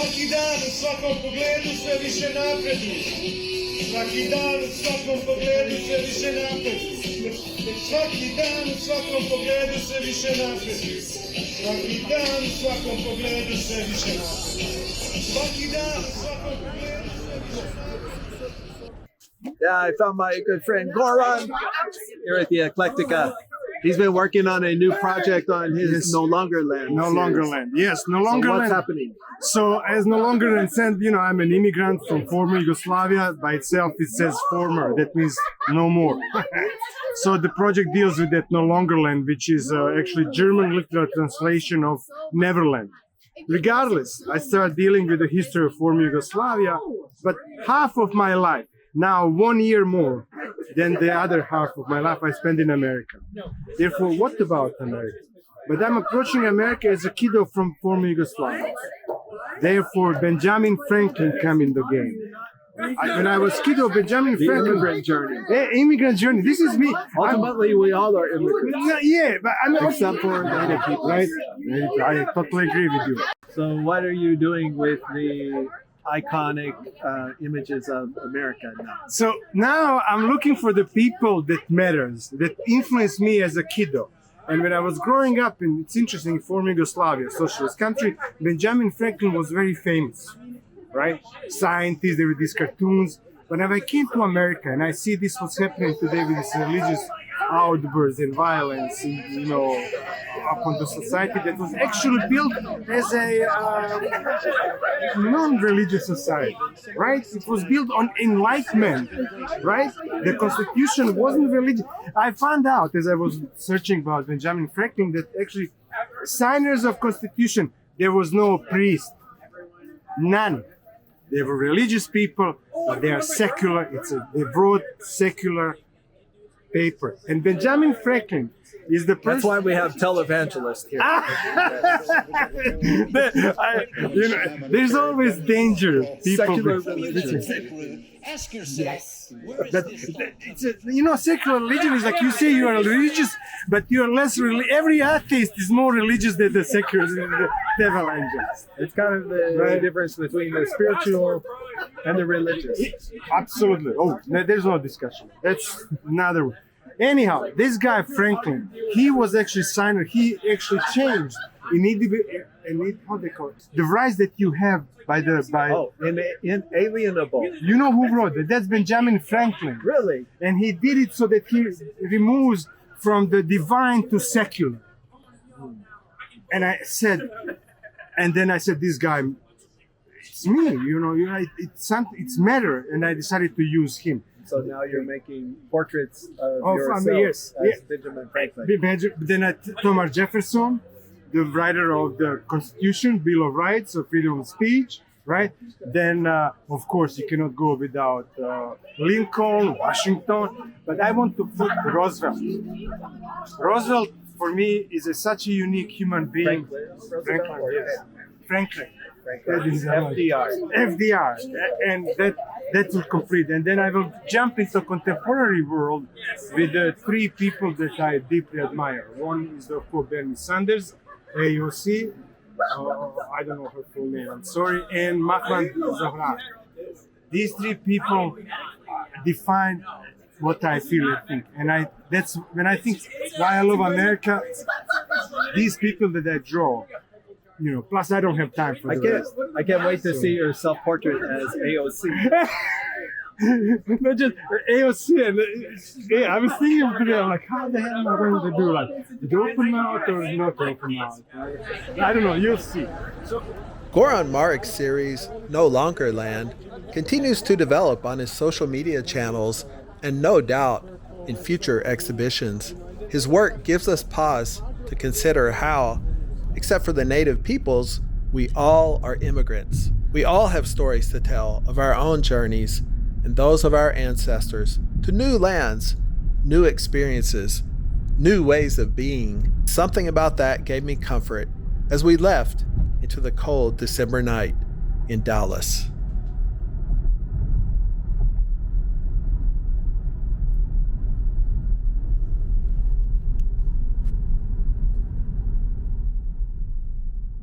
Svaki dan u svakom pogledu sve više napreduju. Svaki dan u svakom pogledu sve više napreduju. Svaki dan u svakom pogledu sve više napreduju. Svaki dan u svakom pogledu sve više napreduju. Svaki dan u svakom pogledu sve više napreduju. Yeah, I found my good friend Goran here at the Eclectika. He's been working on a new project on his No Longer Land. No series. Longer Land. Yes, No Longer What's Land. happening? So, as No Longer Land said, I'm an immigrant from former Yugoslavia. By itself, it says former. That means no more. So, the project deals with that No Longer Land, which is actually German literal translation of Neverland. Regardless, I started dealing with the history of former Yugoslavia, but half of my life, now 1 year more than the other half of my life I spent in America. Therefore, what about America? But I'm approaching America as a kiddo from former Yugoslavia. Therefore, Benjamin Franklin came in the game. When I was kiddo, Benjamin The Franklin. immigrant journey. Immigrant journey. This is me. Ultimately, we all are immigrants. Yeah, but I'm Except for native people. right. I totally agree with you. So what are you doing with the iconic images of America now? So now I'm looking for the people that matters, that influenced me as a kiddo. And when I was growing up, and it's interesting, former Yugoslavia, socialist country, Benjamin Franklin was very famous, right? Scientists, there were these cartoons. But when I came to America and I see this what's happening today with this religious outbursts and violence, upon the society that was actually built as a non-religious society, right? It was built on enlightenment, right? The Constitution wasn't religious. I found out as I was searching about Benjamin Franklin that actually signers of Constitution, there was no priest, none. They were religious people, but they are secular. They wrote secular paper. And Benjamin Franklin is the person. That's why we have televangelists here. There's always danger. Secular religion. Ask yourself, But secular religion is like you say you are religious, but you are less every atheist is more religious than the secular evangelist. It's kind of the difference between the spiritual and the religious. Absolutely. Oh, there's no discussion. That's another one. Anyhow, this guy Franklin, he was actually signer. He actually changed how they call it, the rights that you have Inalienable. You know who wrote that? That's Benjamin Franklin. Really? And he did it so that he removes from the divine to secular. And then I said, this guy, it's me, it's matter. And I decided to use him. So now you're making portraits of yourself yes. as Benjamin Franklin. Then Thomas Jefferson, the writer of the Constitution, Bill of Rights, of freedom of speech, right? Then, of course, you cannot go without Lincoln, Washington, but I want to put Roosevelt. Roosevelt, for me, is such a unique human being. Franklin. That is FDR. And that will complete. And then I will jump into contemporary world with the three people that I deeply admire. One is, of course, Bernie Sanders, AOC, I don't know her full name, I'm sorry, and Mahmoud Zahra. These three people define what I feel and think. And that's when I think why I love America, these people that I draw, plus I don't have time for the rest. I can't wait to see your self-portrait as AOC. Not just AOC, and I was thinking today, I'm like, how the hell am I going to do? Like, the open mouth or not open mouth? I don't know, you'll see. Goran Maric's series, No Longer Land, continues to develop on his social media channels and no doubt in future exhibitions. His work gives us pause to consider how, except for the native peoples, we all are immigrants. We all have stories to tell of our own journeys and those of our ancestors to new lands, new experiences, new ways of being. Something about that gave me comfort as we left into the cold December night in Dallas.